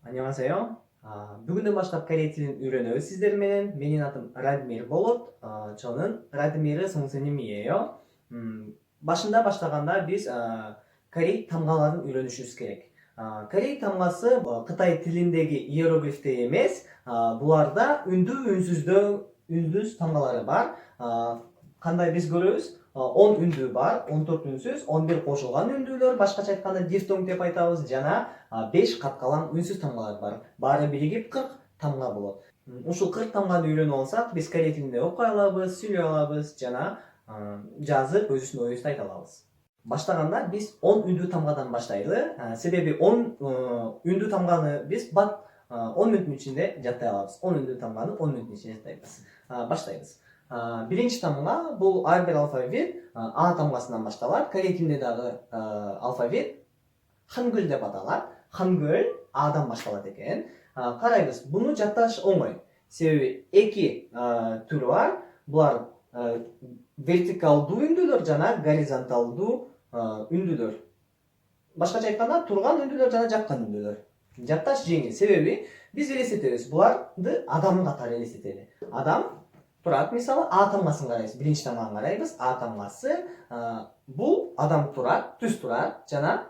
안녕하세요. бүгіннен баштап корей тілін үйренеміз сіздермен. Менің атым Радмир болот. 저는 Радмир 선생님이에요. башында баштаганда биз корей тамгаларын үйрөнүшүбүз керек. Корей тамгасы Кытай тилиндеги иероглифтей эмес, буларда үнсүз тамгалары бар. Кандай биз көрөбүз? 10 үндүү бар, 14 үнсүз, 11 кошулган үндүүлөр, башкача айтканда дифтонг деп айтабыз, жана 5 каткалан үнсүз тамгалар бар. Баары биригип 40 тамга болот. Ушул 40 тамганы үйрөнүп алсак, биз корей тилинде окуй алабыз, сүйлөй алабыз, жана жазып өзүбүздүн оюбузду айта алабыз. Баштаганда биз 10 үндүү тамгадан баштайлы. Себеби 10 үндүү тамганы биз 10 мүнөттүн ичинде жаттай алабыз. 10 үндүү тамганы 10 мүнөттүн ичинде жаттайбыз. Баштайбыз. Биринчи тамга бул ар бир алфавит А тамгасынан башталат. Корей тилинде дагы алфавит хангыл деп аталат. Хангыл Адан башталат экен. Карайбыз, буну жатташ оңой. Себеби эки түрү бар. Булар вертикалдуу үндүүлөр жана горизонталдуу үндүүлөр. Башкача айтканда турган үндүүлөр жана жаткан үндүүлөр. Жатташ жеңил. Себеби биз элестетебиз, буларды адам катары элестетели. Адам турат, мисалы А тамгасын карайбыз. Биринчи тамганы карайбыз. А тамгасы бул адам турат, түз турат жана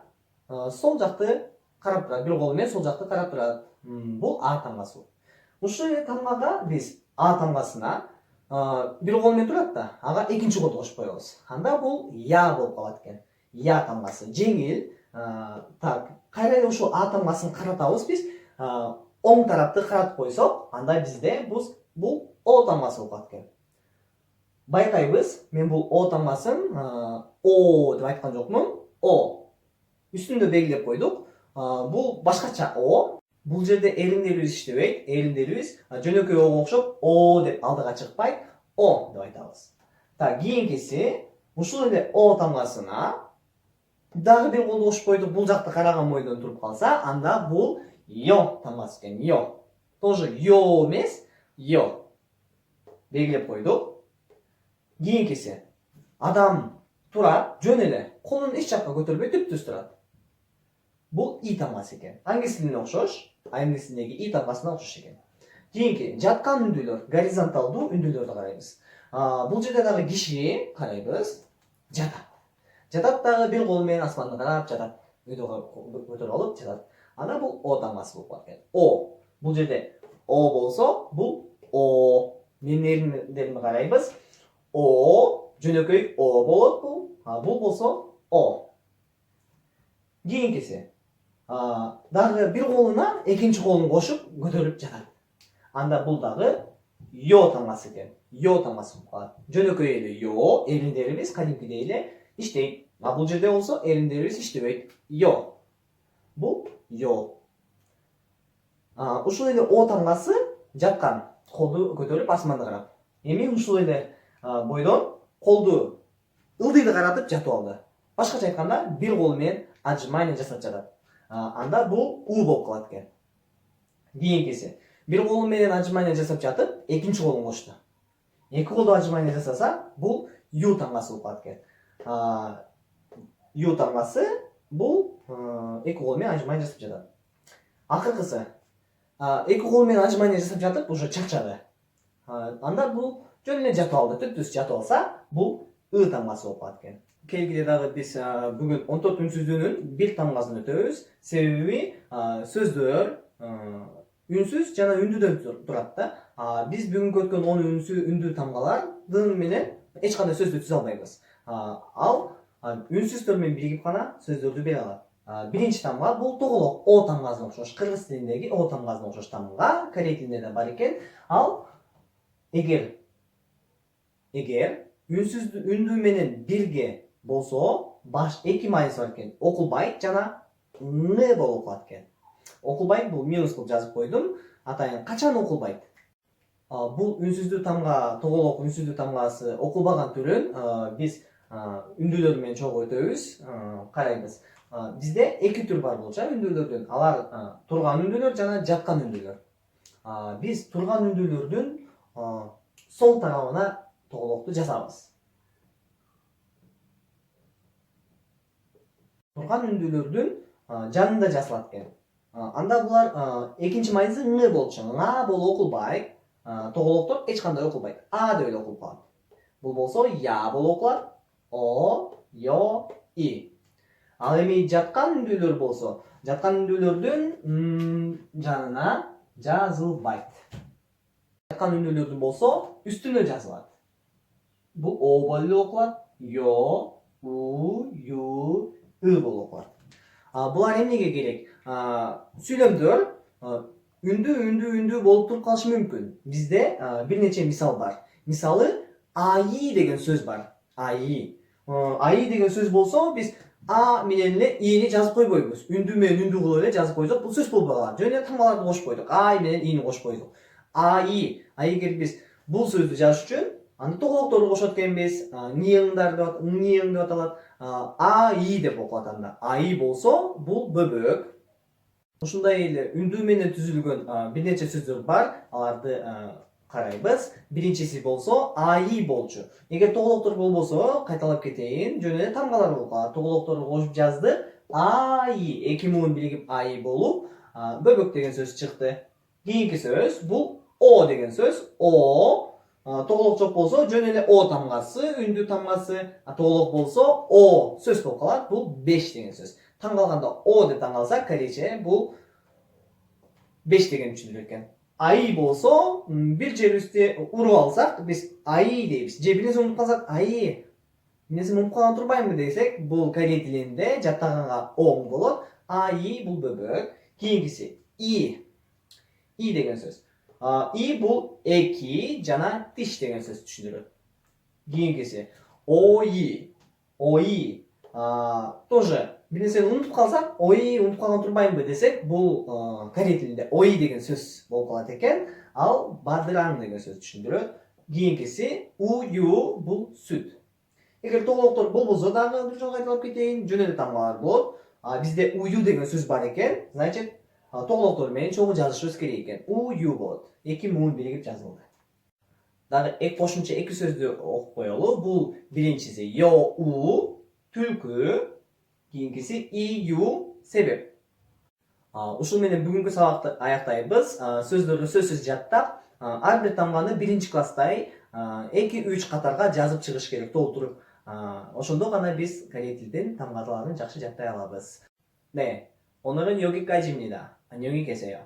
сол жакты карап турат. Бир колу менен сол жакты карап турат. Бул А тамгасы. Ушул тамгага биз А тамгасына бир кол менен турат да, ага экинчи колду кошуп коебуз. Анда бул Я болуп калат экен. Я тамгасы жеңил. Так, кайра ушул А тамгасын каратабыз биз. Оң тарапты каратып койсок, анда бизде бул О тамгасы болуп калат экен. Байкайбыз, мен бул О тамгасын О деп айткан жокмун. О. Үстүндө белгилеп койдук. Бул башкача О. Бул жерде эриндерибиз иштебейт. Эриндерибиз жөнөкөй Ого окшоп О деп алдыга чыкпайт. О деп айтабыз. Так, кийинкиси ушул эле О тамгасына дагы бир колду кошуп койдук. Бул жакты караган бойдон туруп калса, анда бул Ё тамгасы экен. Ё. Тоже Ё эмес, Ё. Белгилеп койдук. Кийинкиси адам турат, жөн эле колун эч жакка көтөрбөй түптүз турат. Бул И тамгасы экен. Англис тилине окшош, англис тилиндеги И тамгасына окшош экен. Кийинки жаткан үндүүлөр, горизонталдуу үндүүлөрдү карайбыз. Бул жерде дагы киши карайбыз. Жатат. Жатат дагы бир колу менен асманды карап жатат. Көтөрүп алып жатат. Анда бул О тамгасы болуп калат экен. О. Бул жерде О болсо, бул О. Менин эриндеримди карайбыз. О, жөнөкөй О болот бул. Бул болсо О. Кийинкиси дагы бир колуна экинчи колун кошуп көтөрүп жатат. Анда бул дагы Ё тамгасы экен. Ё тамгасы болуп калат. Жөнөкөй эле Ё, эриндерибиз кадимкидей эле иштейт. Бул жерде болсо эриндерибиз иштебейт. Ё. Бул Ё. Ушул эле О тамгасы жаткан колду көтөрүп асманды карап. Эми ушул эле бойдон колду ылдыйды каратып жатып алды. Башкача айтканда, бир колу менен отжимание жасап жатат. Анда бул У болуп калат экен. Кийинкиси бир колу менен отжимание жасап жатып, экинчи колун кошду. Эки колду отжимание жасаса, бул Ю тамгасы болуп калат экен. Ю тамгасы бул эки колу менен отжимание жасап жатат. Акыркысы эки колу менен отжимание жасап жатып, уже чарчады. Анда бул жөн эле жатып алды, түптүз жатып алса, бул И тамгасы болуп калат экен. Келгиде дагы биз бүгүн 14 үнсүздүүнүн бир тамгасын өтөбүз. Себеби сөздөр үнсүз жана үндүүдөн турат да. Биз бүгүнкү өткөн 10 үндүү тамгалардын менен эч кандай сөздү түзө албайбыз. Ал үнсүздөр менен биригип гана сөздөрдү бере алат. Биринчи тамга бул тоголок О тамгасына окшош. Кыргыз тилиндеги О тамгасына окшош тамга, корей тилинде да бар экен. Ал эгер үнсүз үндүү менен бирге болсо, баш эки мааниси бар экен. Окулбайт жана Н болуп калат экен. Окулбайт бул минус кылып жазып койдум. Атайын качан окулбайт? Бул үнсүздүү тамга, тоголок үнсүздүү тамгасы окулбаган түрүн биз үндүүлөр менен чогуу өтөбүз. Карайбыз. Бизде эки түр бар болчу үндүүлөрдүн. Алар турган үндүүлөр жана жаткан үндүүлөр. Биз турган үндүүлөрдүн сол тарабына тоголокту жасабыз. Турган үндүүлөрдүн жанында жасалат экен. анда булар экинчи майнысы ң болчу. Ңа болуп окулбайт. Тоголоктор эч кандай окулбайт. А деп эле окулуп калат. Бул болсо я болуп окулат. О, Yo, I. Ал эми жаткан үндүүлөр болсо, жаткан үндүүлөрдүн жанына жазылбайт. Жаткан үндүүлөрдүн болсо үстүнө жазылат. Бул О болуп эле окулат. Yo, U, Ю, I болуп окулат. Булар эмнеге керек? Сүйлөмдөр үндүү болуп туруп калышы мүмкүн. Бизде бир нече мисал бар. Мисалы АИ деген сөз бар. АИ. АИ деген сөз болсо биз А менен эле И'ни жазып койбойбуз. Үндүү менен үндүү кылып эле жазып койсок, бул сөз болбой калат. Жөн эле таңбаларды кошуп койдук. А менен И'ни кошуп койдук. АИ. Эгер биз бул сөздү жазыш үчүн анда тоголокторду кошот экенбиз. ң деп аталат. АИ деп окулат анда. АИ болсо бул бөбөк. Ушундай эле үндүү менен түзүлгөн бир нече сөздөр бар. Аларды карайбыз. Биринчиси болсо АИ болчу. Эгер тоголоктор болбосо, кайталап кетейин, жөн эле тамгалар болуп калат. Тоголокторду кошуп жазды. АИ, эки муун биригип АИ болуп, бөбөк деген сөз чыкты. Кийинки сөз бул О деген сөз. О, тоголок жок болсо жөн эле О тамгасы, үндүү тамгасы, тоголок болсо О сөз болуп калат. Бул 5 деген сөз. Таңгалганда О деп таңгалсак, корейче бул 5 деген түшүндүрөт экен. АИ болсо бир жерибизди уруп алсак, биз АИ дейбиз. Же бир нерсе унутуп калсак, АИ. Бир нерсе унутуп кала турбаймынбы десек, бул корей тилинде жаттаганга оң болот. АИ бул бөбөк. Кийинкиси И. И деген сөз. И бул эки жана тиш деген сөз түшүндүрөт. Кийинкиси ОИ. ОИ. Тоже бир нерсени унутуп калсак, ой, унутуп калган турбаймынбы десек, бул корей тилинде ой деген сөз болуп калат экен. Ал бадыраң деген сөз түшүндүрөт. Кийинкиси ую бул сүт. Эгер тоголоктор болбосо дагы бир жолу кайталап кетейин, жөн эле тамгалар болот. Бизде ую деген сөз бар экен. Значит, тоголоктор менен чогуу жазышыбыз керек экен. Ую болот. Эки муун биригип жазылды. Дагы кошумча эки сөздү окуп коелу. Бул биринчиси Yo, U, түлкү. Кийинкиси ию себеп. Ушул менен бүгүнкү сабакты аяктайбыз. Сөздөрдү сөзсүз жаттап, ар бир тамганы биринчи класстай 2-3 катарга жазып чыгыш керек толтуруп. Ошондо гана биз корей тилдин тамгаларын жакшы жаттай алабыз. 네, 오늘은 여기까지입니다. 안녕히 계세요.